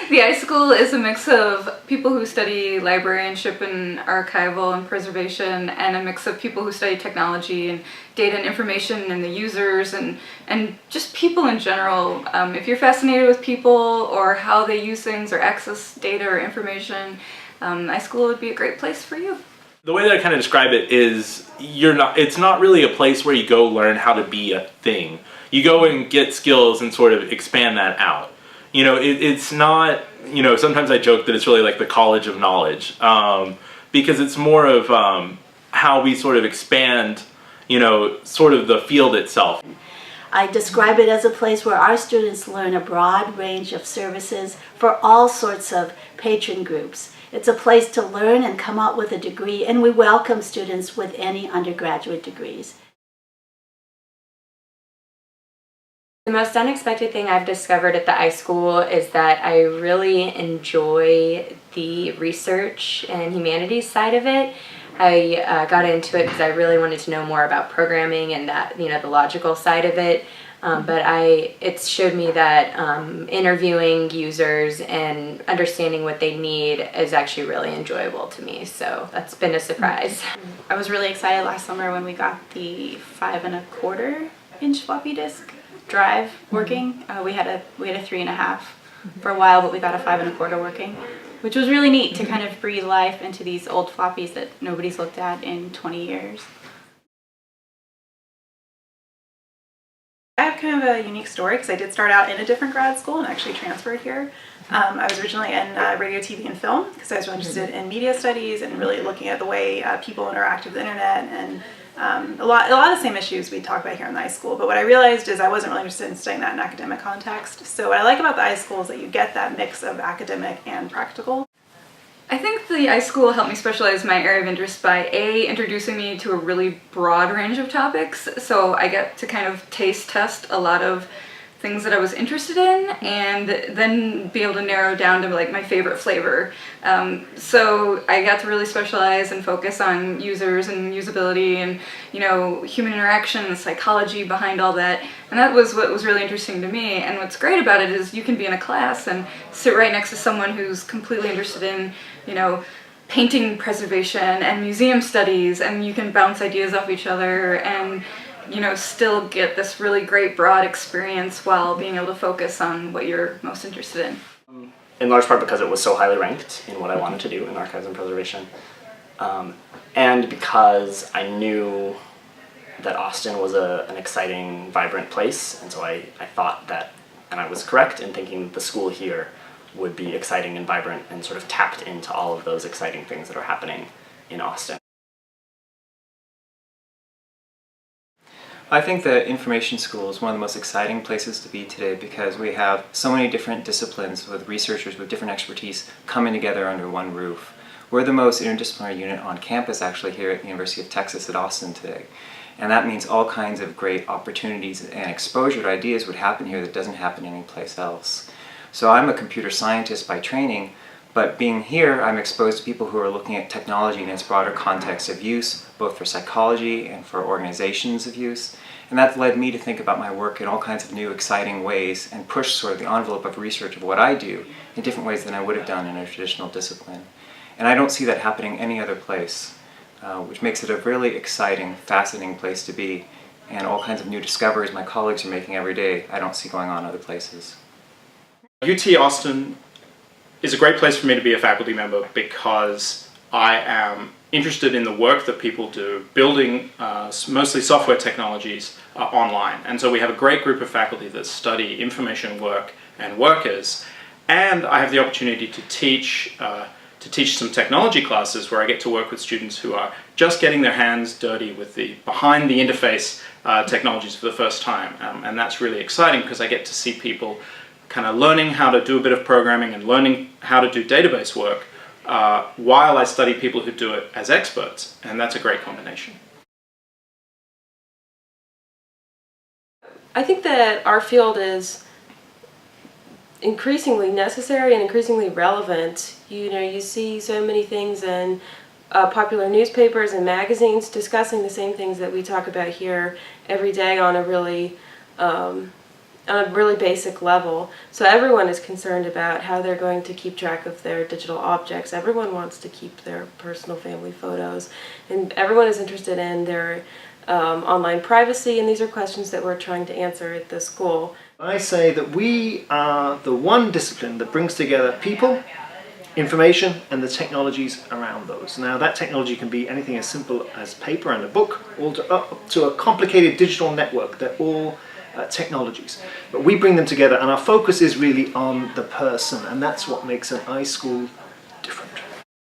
The iSchool is a mix of people who study librarianship and archival and preservation, and a mix of people who study technology and data and information and the users and just people in general. If you're fascinated with people or how they use things or access data or information, iSchool would be a great place for you. The way that I kind of describe it is it's not really a place where you go learn how to be a thing. You go and get skills and sort of expand that out. You know, it's not, you know, sometimes I joke that it's really like the college of knowledge, because it's more of how we sort of expand, you know, sort of the field itself. I describe it as a place where our students learn a broad range of services for all sorts of patron groups. It's a place to learn and come out with a degree, and we welcome students with any undergraduate degrees. The most unexpected thing I've discovered at the iSchool is that I really enjoy the research and humanities side of it. I got into it because I really wanted to know more about programming and that, you know, the logical side of it. But it showed me that interviewing users and understanding what they need is actually really enjoyable to me. So that's been a surprise. I was really excited last summer when we got the 5.25-inch floppy disk drive working. We had a 3.5 for a while, but we got a 5.25 working, which was really neat to kind of breathe life into these old floppies that nobody's looked at in 20 years. I have kind of a unique story because I did start out in a different grad school and actually transferred here. I was originally in radio, TV, and film because I was really interested in media studies and really looking at the way people interact with the internet and a lot of the same issues we talk about here in the iSchool. But what I realized is I wasn't really interested in studying that in academic context. So what I like about the iSchool is that you get that mix of academic and practical. I think the iSchool helped me specialize my area of interest by introducing me to a really broad range of topics, so I got to kind of taste test a lot of things that I was interested in and then be able to narrow down to like my favorite flavor. So I got to really specialize and focus on users and usability and, you know, human interaction and psychology behind all that, and that was what was really interesting to me. And what's great about it is you can be in a class and sit right next to someone who's completely interested in, you know, painting preservation and museum studies, and you can bounce ideas off each other and, you know, still get this really great broad experience while being able to focus on what you're most interested in. In large part because it was so highly ranked in what I wanted to do in archives and preservation, and because I knew that Austin was an exciting, vibrant place, and so I thought that, and I was correct in thinking that the school here would be exciting and vibrant and sort of tapped into all of those exciting things that are happening in Austin. I think that information school is one of the most exciting places to be today because we have so many different disciplines with researchers with different expertise coming together under one roof. We're the most interdisciplinary unit on campus actually here at the University of Texas at Austin today. And that means all kinds of great opportunities and exposure to ideas would happen here that doesn't happen anyplace else. So I'm a computer scientist by training, but being here, I'm exposed to people who are looking at technology in its broader context of use, both for psychology and for organizations of use. And that led me to think about my work in all kinds of new, exciting ways and push sort of the envelope of research of what I do in different ways than I would have done in a traditional discipline. And I don't see that happening any other place, which makes it a really exciting, fascinating place to be. And all kinds of new discoveries my colleagues are making every day I don't see going on other places. UT Austin is a great place for me to be a faculty member because I am interested in the work that people do building mostly software technologies online. And so we have a great group of faculty that study information work and workers, and I have the opportunity to teach some technology classes where I get to work with students who are just getting their hands dirty with the behind the interface technologies for the first time. And that's really exciting because I get to see people kind of learning how to do a bit of programming and learning how to do database work while I study people who do it as experts, and that's a great combination. I think that our field is increasingly necessary and increasingly relevant. You know, you see so many things in popular newspapers and magazines discussing the same things that we talk about here every day on a really on a really basic level. So everyone is concerned about how they're going to keep track of their digital objects. Everyone wants to keep their personal family photos, and everyone is interested in their online privacy, and these are questions that we're trying to answer at the school. I say that we are the one discipline that brings together people, information, and the technologies around those. Now, that technology can be anything as simple as paper and a book, all up to a complicated digital network. They're all technologies. But we bring them together, and our focus is really on the person, and that's what makes an iSchool different.